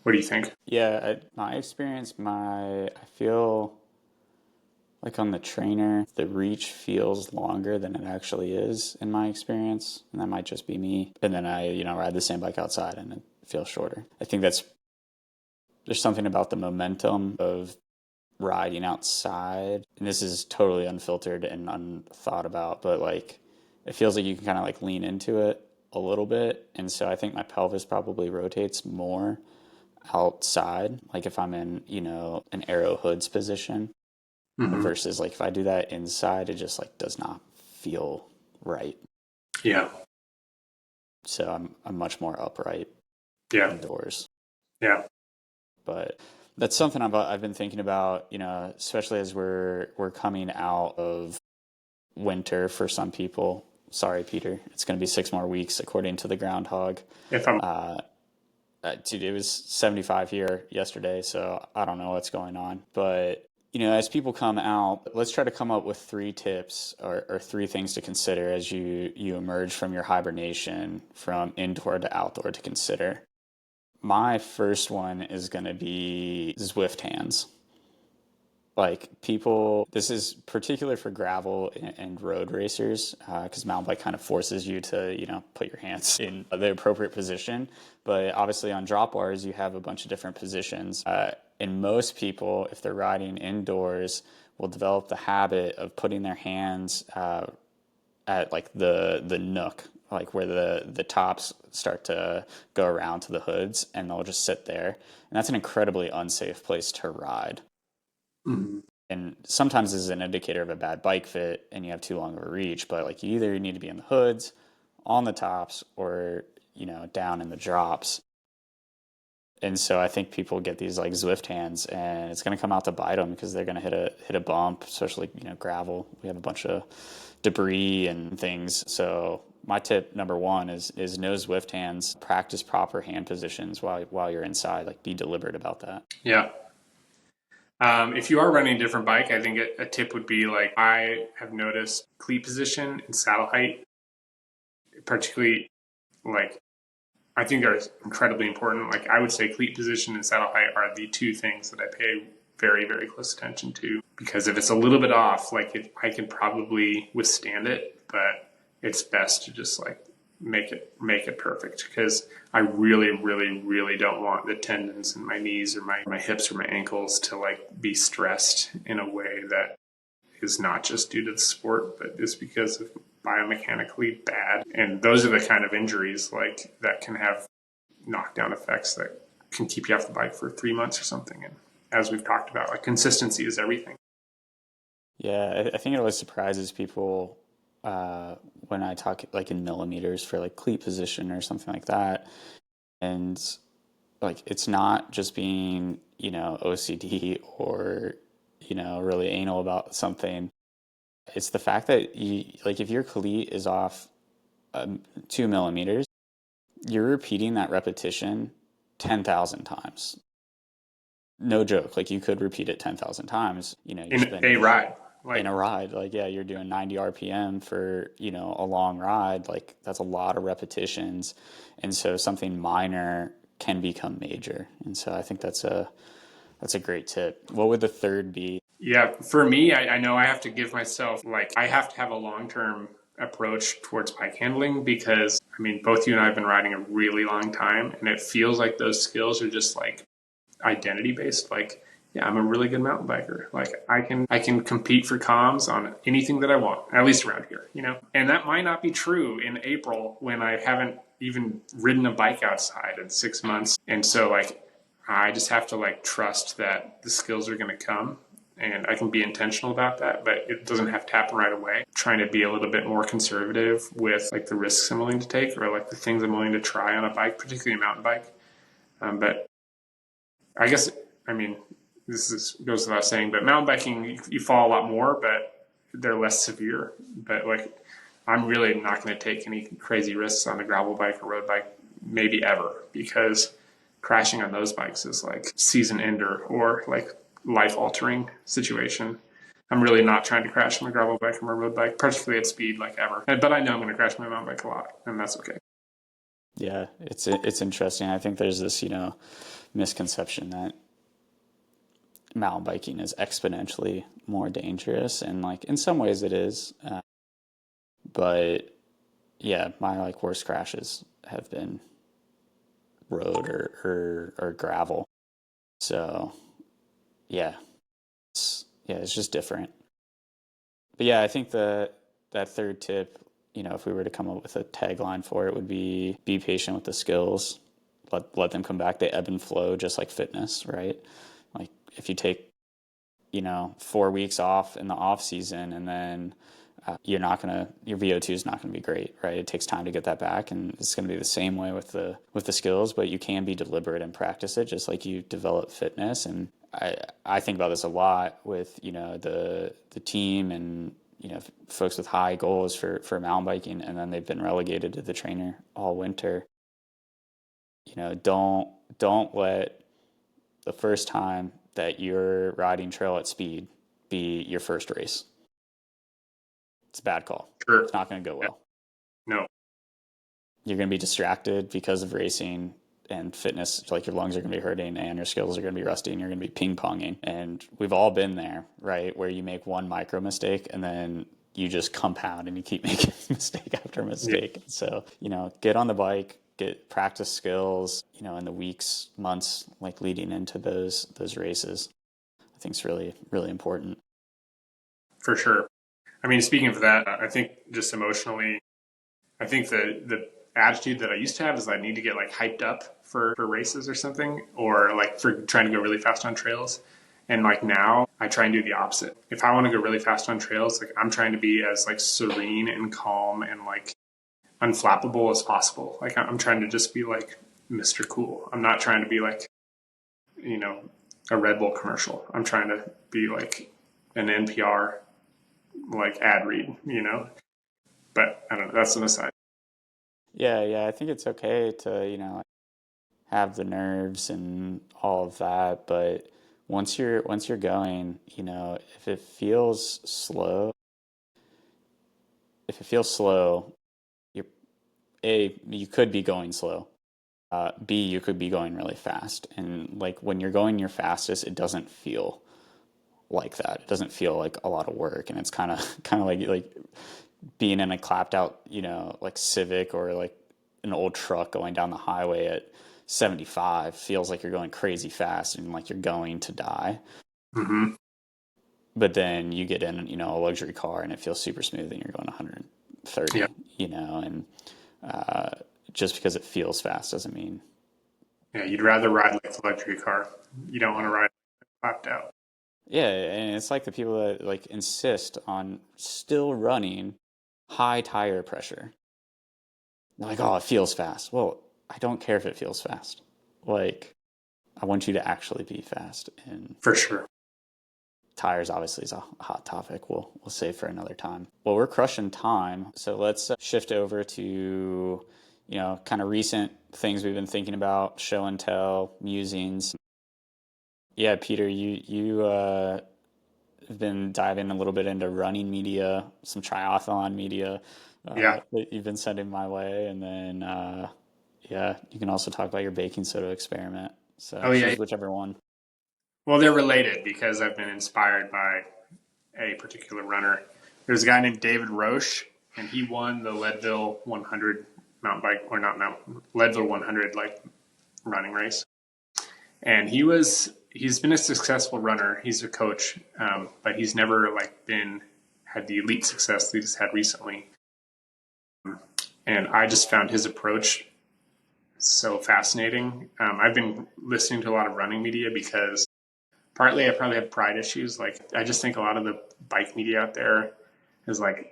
What do you think? Yeah, my experience, I feel like on the trainer, the reach feels longer than it actually is in my experience, and that might just be me. And then I, ride the same bike outside and it feels shorter. I think there's something about the momentum of riding outside, and this is totally unfiltered and unthought about, but like it feels like you can kind of like lean into it a little bit, and so I think my pelvis probably rotates more outside, like if I'm in an arrow hoods position Mm-hmm. versus like if I do that inside, it just like does not feel right. Yeah. So I'm much more upright Yeah. indoors. Yeah. But that's something I've been thinking about, especially as we're coming out of winter for some people. Sorry, Peter. It's going to be 6 more weeks according to the groundhog. If I'm Uh, Dude, it was 75 here yesterday, so I don't know what's going on. But as people come out, let's try to come up with 3 tips or 3 things to consider as you emerge from your hibernation from indoor to outdoor to consider. My first one is going to be Zwift hands. Like people, this is particular for gravel and road racers because mountain bike kind of forces you to, put your hands in the appropriate position. But obviously on drop bars, you have a bunch of different positions. And most people, if they're riding indoors, will develop the habit of putting their hands at like the nook, like where the tops start to go around to the hoods, and they'll just sit there. And that's an incredibly unsafe place to ride. Mhm. And sometimes this is an indicator of a bad bike fit and you have too long of a reach, but like you either need to be in the hoods, on the tops, or down in the drops. And so I think people get these like Zwift hands, and it's going to come out to bite them because they're going to hit a bump, especially gravel. We have a bunch of debris and things. So my tip number one is no Zwift hands. Practice proper hand positions while you're inside. Like be deliberate about that. Yeah. If you are running a different bike, I think a tip would be like I have noticed cleat position and saddle height, particularly like I think are incredibly important. Like I would say cleat position and saddle height are the two things that I pay very, very close attention to because if it's a little bit off, I can probably withstand it, but it's best to just like make it perfect because I really, really, really don't want the tendons in my knees or my hips or my ankles to like be stressed in a way that is not just due to the sport, but is because of biomechanically bad. And those are the kind of injuries like that can have knockdown effects that can keep you off the bike for 3 months or something. And as we've talked about, like consistency is everything. Yeah, I think it always surprises people when I talk like in millimeters for like cleat position or something like that. And like it's not just being, OCD or, really anal about something. It's the fact that like if your cleat is off 2 millimeters, you're repeating that repetition 10,000 times. No joke. Like you could repeat it 10,000 times. You're In a spending ride, in like a ride. Like, yeah, you're doing 90 RPM for, a long ride. Like that's a lot of repetitions. And so something minor can become major. And so I think that's a great tip. What would the third be? yeah, for me, I know I have to give myself like I have to have a long term approach towards bike handling because I mean both you and I have been riding a really long time and it feels like those skills are just like identity based. Like, yeah, I'm a really good mountain biker. Like I can compete for comms on anything that I want, at least around here. And that might not be true in April when I haven't even ridden a bike outside in 6 months. And so like I just have to like trust that the skills are gonna come and I can be intentional about that, but it doesn't have to happen right away. Trying to be a little bit more conservative with like the risks I'm willing to take or like the things I'm willing to try on a bike, particularly a mountain bike. But I guess, I mean, goes without saying, but mountain biking, you fall a lot more, but they're less severe. But like, I'm really not going to take any crazy risks on a gravel bike or road bike, maybe ever, because crashing on those bikes is like season ender or like life altering situation. I'm really not trying to crash on a gravel bike or a road bike, particularly at speed, like ever. But I know I'm going to crash my mountain bike a lot, and that's okay. Yeah, it's interesting. I think there's this, misconception that mountain biking is exponentially more dangerous, and like in some ways it is. But yeah, my like worst crashes have been road or gravel. So yeah, it's just different. But yeah, I think that third tip, if we were to come up with a tagline for it, would be patient with the skills. Let them come back. They ebb and flow, just like fitness, right? Like if you take 4 weeks off in the off season, and then your VO2 is not gonna be great, right? It takes time to get that back, and it's gonna be the same way with the skills. But you can be deliberate and practice it, just like you develop fitness. And I think about this a lot with the team and folks with high goals for mountain biking, and then they've been relegated to the trainer all winter. Don't let the first time that you're riding trail at speed be your first race. It's a bad call. Sure. It's not going to go Yeah. well. No. You're going to be distracted because of racing, and fitness, like your lungs are going to be hurting and your skills are going to be rusty and you're going to be ping ponging. And we've all been there, right? Where you make one micro mistake and then you just compound and you keep making mistake after Yeah, mistake. So, get on the bike, get practice skills, in the weeks, months, like leading into those races. I think it's really, really important. for sure. I mean, speaking of that, I think just emotionally, I think the attitude that I used to have is I need to get like hyped up for races or something, or like for trying to go really fast on trails. And like now I try and do the opposite. If I want to go really fast on trails, like I'm trying to be as like serene and calm and like unflappable as possible. Like I'm trying to just be like Mr. Cool. I'm not trying to be like, you know, a Red Bull commercial. I'm trying to be like an NPR like ad read, But I don't know, that's an aside. Yeah, I think it's okay to, have the nerves and all of that, but once you're going, if it feels slow, you're you could be going slow. B, you could be going really fast. And like when you're going your fastest, it doesn't feel like that. It doesn't feel like a lot of work, and it's kind of like being in a clapped out, like Civic or like an old truck going down the highway at 75 feels like you're going crazy fast and like you're going to die. Mm-hmm. But then you get in, a luxury car and it feels super smooth and you're going Yeah. 130, and uh, just because it feels fast doesn't mean. Yeah. You'd rather ride like the luxury car. You don't want to ride clapped out. Yeah, and it's like the people that like insist on still running high tire pressure. They're like, oh, it feels fast. Well, I don't care if it feels fast. Like, I want you to actually be fast. And For sure. tires obviously is a hot topic. We'll save for another time. Well, we're crushing time, so let's shift over to kind of recent things we've been thinking about, show and tell, musings. Yeah, Peter, you have been diving a little bit into running media, some triathlon media Yeah. that you've been sending my way, and then yeah, you can also talk about your baking soda experiment. So Oh, yeah. choose whichever one. Well, they're related because I've been inspired by a particular runner. There's a guy named David Roche, and he won the Leadville 100 mountain bike, or not mountain, Leadville 100 like running race. And he's been a successful runner. He's a coach, but he's never like had the elite success that he's had recently. And I just found his approach so fascinating. I've been listening to a lot of running media because partly I probably have pride issues. Like I just think a lot of the bike media out there is like,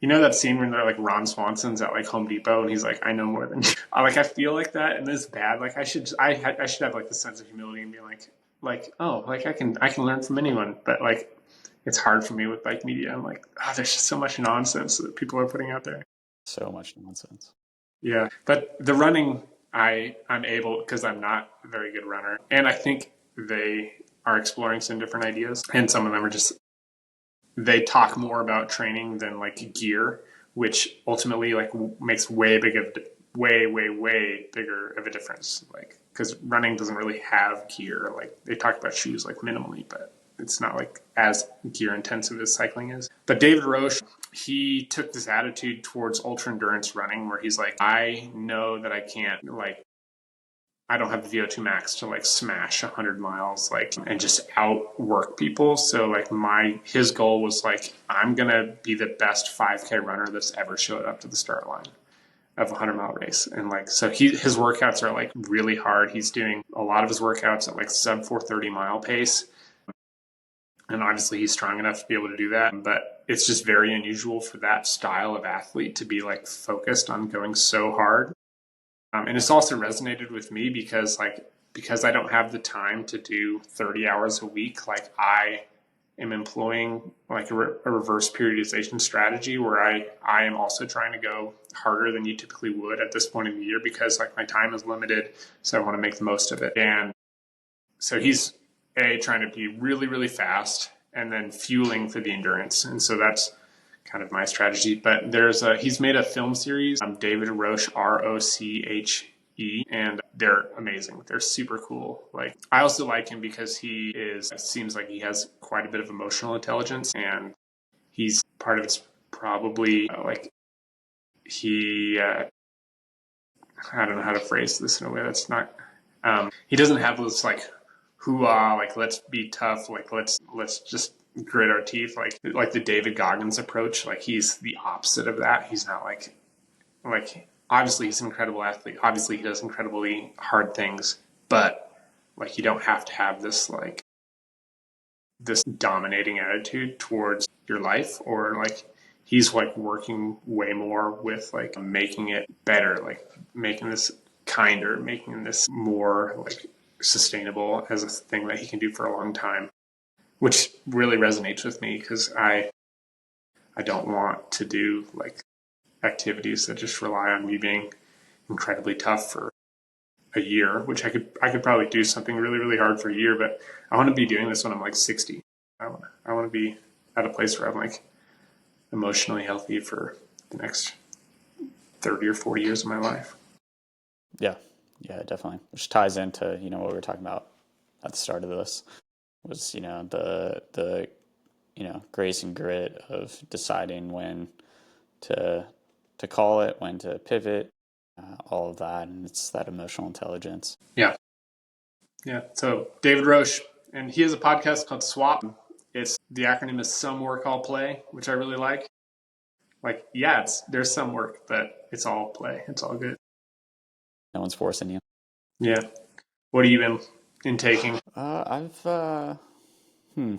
that scene when they're like Ron Swanson's at like Home Depot and he's like, I know more than you. Like I feel like that and it's bad. Like I should have like the sense of humility and be like, oh, like I can learn from anyone. But like it's hard for me with bike media. I'm like, there's just so much nonsense that people are putting out there. So much nonsense. Yeah. But the running I'm able because I'm not a very good runner. And I think they are exploring some different ideas. And some of them are just they talk more about training than like gear, which ultimately like makes way bigger of a difference. Like because running doesn't really have gear. Like they talk about shoes like minimally, but it's not like as gear intensive as cycling is. But David Roche, he took this attitude towards ultra endurance running where he's like, I know that I don't have the VO2 max to like smash 100 miles like and just outwork people. So like his goal was like I'm gonna be the best 5K runner that's ever showed up to the start line of a 100-mile race. And like so his workouts are like really hard. He's doing a lot of his workouts at like sub 430 mile pace. And obviously he's strong enough to be able to do that. But it's just very unusual for that style of athlete to be like focused on going so hard. And it's also resonated with me because I don't have the time to do 30 hours a week. Like I am employing like a reverse periodization strategy where I am also trying to go harder than you typically would at this point in the year because like my time is limited. So I want to make the most of it. And so he's trying to be really, really fast and then fueling for the endurance. And so that's kind of my strategy. But he's made a film series, David Roche, Roche, and they're amazing. They're super cool. Like, I also like him because it seems like he has quite a bit of emotional intelligence, and he's part of it's probably like he, I don't know how to phrase this in a way that's not, he doesn't have this like, hoo-ah, like, let's be tough, like, let's just grit our teeth, like the David Goggins approach. Like, he's the opposite of that. He's not like obviously he's an incredible athlete. Obviously he does incredibly hard things, but like, you don't have to have this dominating attitude towards your life, or like, he's like working way more with like making it better, like making this kinder, making this more like sustainable as a thing that he can do for a long time, which really resonates with me because I don't want to do like activities that just rely on me being incredibly tough for a year, which I could probably do something really, really hard for a year, but I want to be doing this when I'm like 60. I want to be at a place where I'm like emotionally healthy for the next 30 or 40 years of my life. Yeah, yeah, definitely. Which ties into, what we were talking about at the start of this was, the grace and grit of deciding when to call it, when to pivot, all of that, and it's that emotional intelligence. Yeah. Yeah. So David Roche, and he has a podcast called Swap. The acronym is Some Work, All Play, which I really like. Like, yeah, there's some work, but it's all play. It's all good. No one's forcing you. Yeah. What have you been intaking? I've been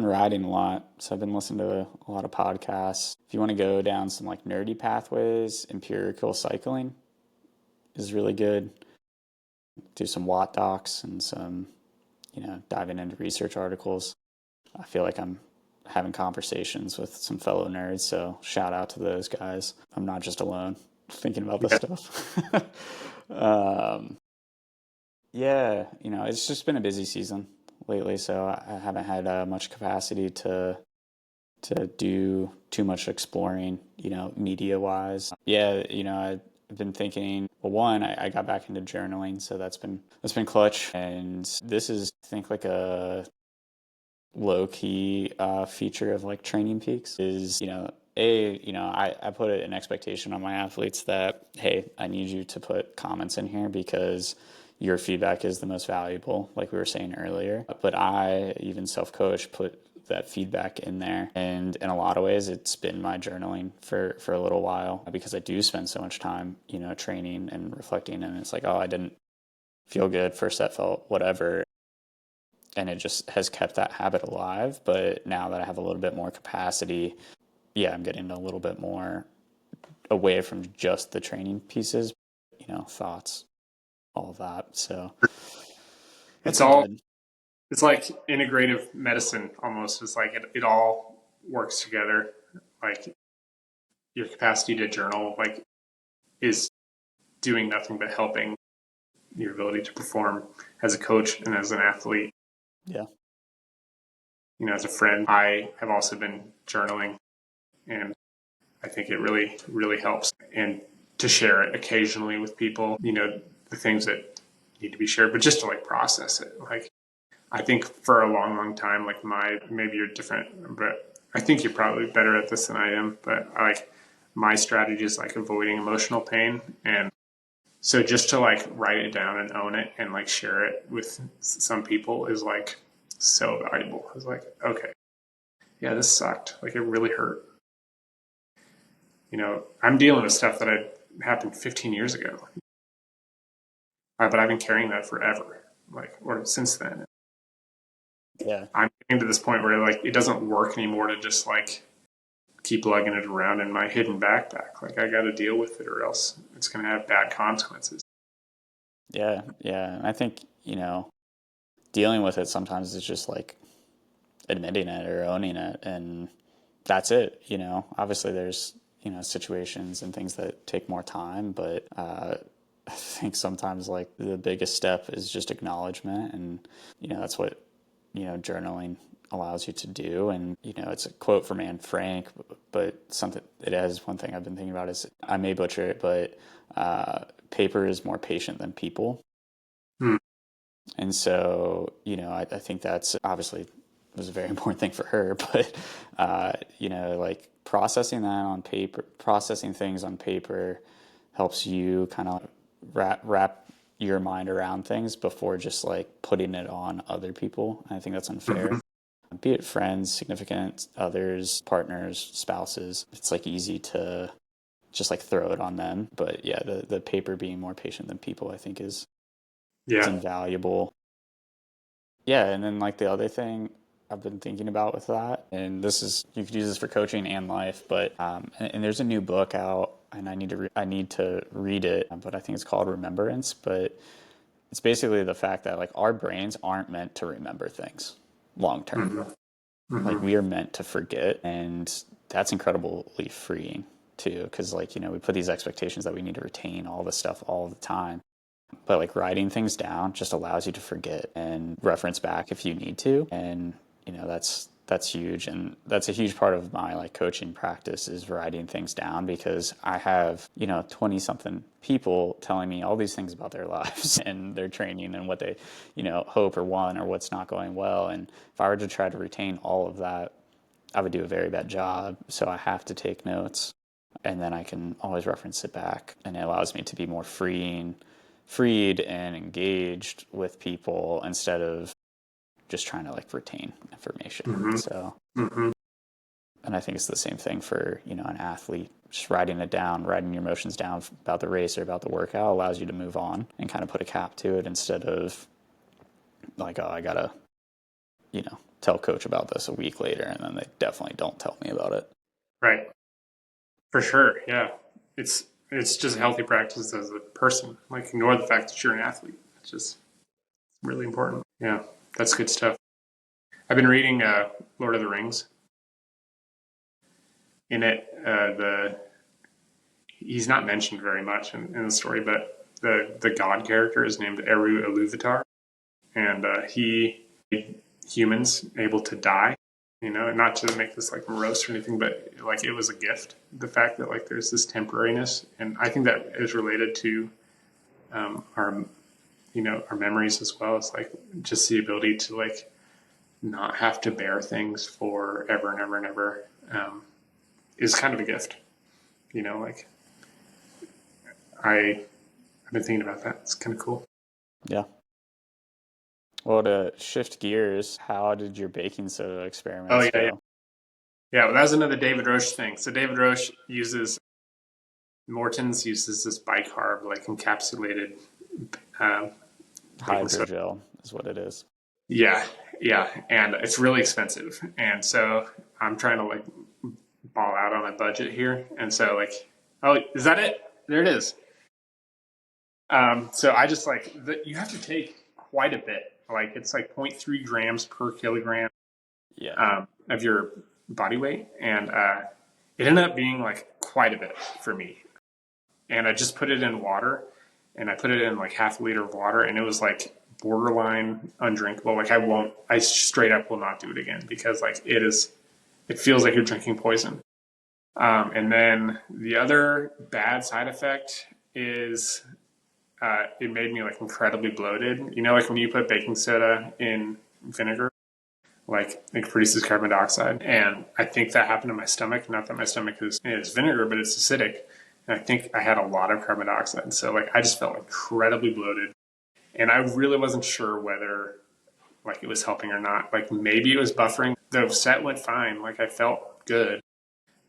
riding a lot, so I've been listening to a lot of podcasts. If you want to go down some like nerdy pathways, empirical cycling is really good. Do some Watt docs and some, diving into research articles. I feel like I'm having conversations with some fellow nerds, so shout out to those guys. I'm not just alone thinking about this stuff. Yeah, it's just been a busy season lately, so I haven't had much capacity to do too much exploring, media wise. Yeah, I've been thinking. Well, one, I got back into journaling, so that's been clutch, and this is, I think, like a low key feature of like Training Peaks is, I put an expectation on my athletes that, hey, I need you to put comments in here because your feedback is the most valuable, like we were saying earlier. But I, even self-coach, put that feedback in there. And in a lot of ways, it's been my journaling for a little while because I do spend so much time, training and reflecting. And it's like, oh, I didn't feel good, first set felt whatever. And it just has kept that habit alive. But now that I have a little bit more capacity, yeah, I'm getting a little bit more away from just the training pieces, thoughts, all of that. So that's good. It's like integrative medicine almost. It's like it all works together. Like, your capacity to journal like is doing nothing but helping your ability to perform as a coach and as an athlete. Yeah. As a friend, I have also been journaling, and I think it really, really helps. And to share it occasionally with people, the things that need to be shared, but just to like process it. Like, I think for a long, long time, like maybe you're different, but I think you're probably better at this than I am. But like, my strategy is like avoiding emotional pain. And so just to like write it down and own it and like share it with some people is like so valuable. It's like, okay, yeah, this sucked. Like, it really hurt. I'm dealing with stuff that happened 15 years ago, but I've been carrying that forever, like, or since then. Yeah. I'm getting to this point where like it doesn't work anymore to just like keep lugging it around in my hidden backpack. Like, I got to deal with it, or else it's going to have bad consequences. Yeah. Yeah. And I think, dealing with it sometimes is just like admitting it or owning it, and that's it. Obviously there's, situations and things that take more time, but I think sometimes like the biggest step is just acknowledgement, and that's what journaling allows you to do. And, it's a quote from Anne Frank, but something, it has one thing I've been thinking about is, I may butcher it, but paper is more patient than people. Hmm. And so, I think that's obviously was a very important thing for her, but, like processing that on paper, processing things on paper helps you kind of wrap your mind around things before just like putting it on other people. And I think that's unfair. Mm-hmm. Be it friends, significant others, partners, spouses, it's like easy to just like throw it on them. But yeah, the paper being more patient than people, I think is Yeah. invaluable. Yeah, and then like the other thing I've been thinking about with that, and this is, you could use this for coaching and life, but and there's a new book out, and I need to read it, but I think it's called Remembrance. But it's basically the fact that like our brains aren't meant to remember things long term. Mm-hmm. Like Mm-hmm. we are meant to forget, and that's incredibly freeing too, because like we put these expectations that we need to retain all this stuff all the time. But like writing things down just allows you to forget and reference back if you need to. And that's huge, and that's a huge part of my like coaching practice is writing things down, because I have 20 something people telling me all these things about their lives and their training and what they hope or want or what's not going well. And if I were to try to retain all of that, I would do a very bad job. So I have to take notes, and then I can always reference it back, and it allows me to be more freed and engaged with people instead of just trying to like retain information. Mm-hmm. So, Mm-hmm. and I think it's the same thing for, an athlete. Just writing it down, writing your emotions down about the race or about the workout allows you to move on and kind of put a cap to it, instead of like, oh, I gotta, tell coach about this a week later, and then they definitely don't tell me about it. Right. For sure. Yeah. It's just a healthy practice as a person. Like ignore the fact that you're an athlete. It's just really important. Yeah. That's good stuff. I've been reading Lord of the Rings. In it, he's not mentioned very much in the story, but the god character is named Eru Iluvatar, and he made humans able to die. Not to make this like morose or anything, but like it was a gift. The fact that like there's this temporariness, and I think that is related to our our memories as well. It's like just the ability to like not have to bear things forever and ever and ever is kind of a gift. Like I've been thinking about that. It's kind of cool. Yeah. Well, to shift gears, how did your baking soda Oh experiments yeah, yeah, go? yeah. Well, that was another David Roche thing. So David Roche Morton's uses this bicarb like encapsulated baking soda. Hydrogel is what it is. Yeah, yeah, and it's really expensive, and so I'm trying to like ball out on a budget here, and so like, oh, is that it? There it is. So I just like you have to take quite a bit. Like it's like 0.3 grams per kilogram Yeah. of your body weight, and it ended up being like quite a bit for me. And I just put it in water, and I put it in like half a liter of water, and it was like borderline undrinkable. Like I straight up will not do it again, because like it feels like you're drinking poison. And then the other bad side effect is it made me like incredibly bloated. Like when you put baking soda in vinegar, like it produces carbon dioxide. And I think that happened to my stomach. Not that my stomach is vinegar, but it's acidic. And I think I had a lot of carbon dioxide. So like I just felt incredibly bloated. And I really wasn't sure whether like it was helping or not. Like maybe it was buffering. The set went fine. Like I felt good.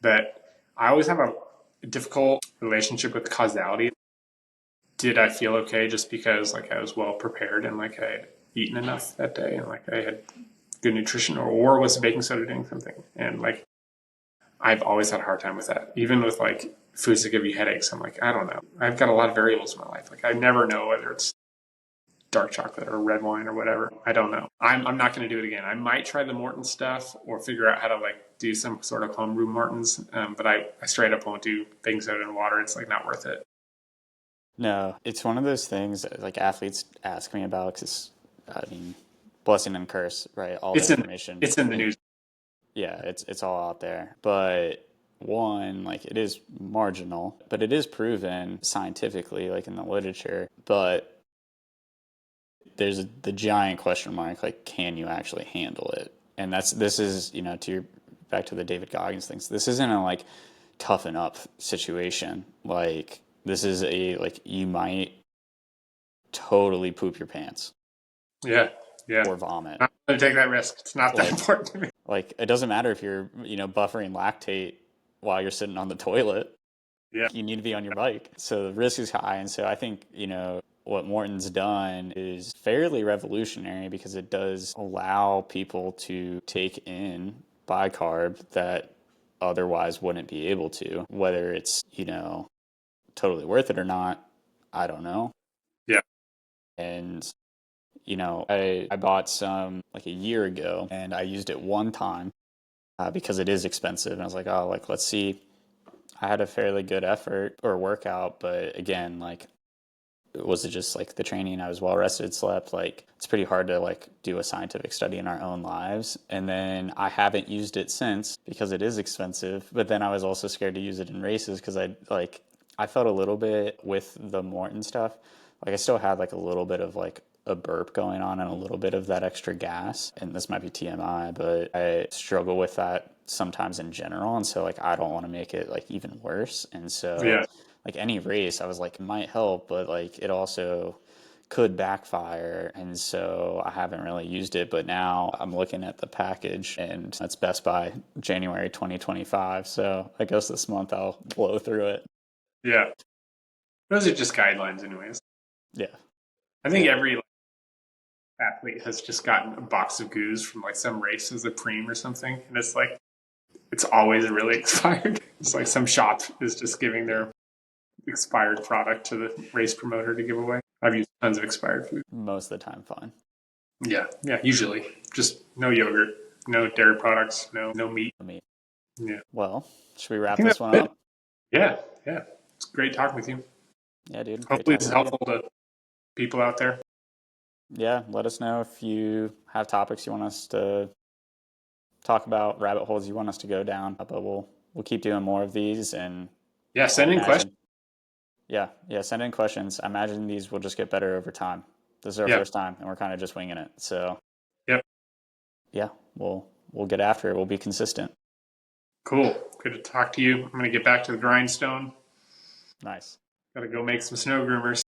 But I always have a difficult relationship with causality. Did I feel okay just because like I was well prepared and like I had eaten enough that day and like I had good nutrition, or was the baking soda doing something? And like I've always had a hard time with that. Even with like foods that give you headaches, I'm like, I don't know. I've got a lot of variables in my life. Like I never know whether it's dark chocolate or red wine or whatever. I don't know. I'm not going to do it again. I might try the Morton stuff or figure out how to like do some sort of homebrew Mortons. But I straight up won't do baking soda and water. It's like not worth it. No, it's one of those things that like athletes ask me about, because I mean, blessing and curse, right? All the It's in information, it's in the and news. yeah, it's all out there. But one, like it is marginal, but it is proven scientifically, like in the literature. But there's the giant question mark, like, can you actually handle it? And this is, to your back to the David Goggins things. This isn't a like toughen up situation. Like this is a like you might totally poop your pants Yeah, yeah. or vomit. I'm gonna take that risk. It's not that Like important to me. like it doesn't matter if you're, buffering lactate while you're sitting on the toilet. Yeah, You need to be on your bike. So the risk is high. And so I think, what Morton's done is fairly revolutionary because it does allow people to take in bicarb that otherwise wouldn't be able to. Whether it's, totally worth it or not, I don't know. yeah, And, I bought some like a year ago and I used it one time because it is expensive. And I was like, oh, like, let's see. I had a fairly good effort or workout, but again, like, was it just like the training? I was well rested, slept. Like, it's pretty hard to like do a scientific study in our own lives. And then I haven't used it since because it is expensive. But then I was also scared to use it in races because I felt a little bit with the Morton stuff. Like, I still had like a little bit of like a burp going on and a little bit of that extra gas. And this might be TMI, but I struggle with that sometimes in general. And so, like, I don't want to make it like even worse. And so, yeah, like, any race, I was like, it might help, but like, it also could backfire. And so I haven't really used it. But now I'm looking at the package and that's Best Buy January 2025. So I guess this month I'll blow through it. yeah. Those are just guidelines, anyways. Yeah. I think Yeah. every athlete has just gotten a box of goos from like some race as a preem or something, and it's like it's always really expired. It's like some shop is just giving their expired product to the race promoter to give away. I've used tons of expired food. Most of the time, fine. Yeah, yeah. Usually, just no yogurt, no dairy products, no meat. I mean, Yeah, well, should we I wrap think this that's one good. up? Yeah, yeah. It's great talking with you. Yeah, dude. Great Hopefully, this talking is with you. helpful to people out there. Yeah, let us know if you have topics you want us to talk about, rabbit holes you want us to go down. But we'll keep doing more of these, and Yeah, I send in questions. imagine, yeah, send in questions. I imagine these will just get better over time. This is our Yeah, first time, and we're kind of just winging it. So yep. yeah, we'll get after it. We'll be consistent. Cool. Good to talk to you. I'm gonna get back to the grindstone. Nice. Gotta go make some snow groomers.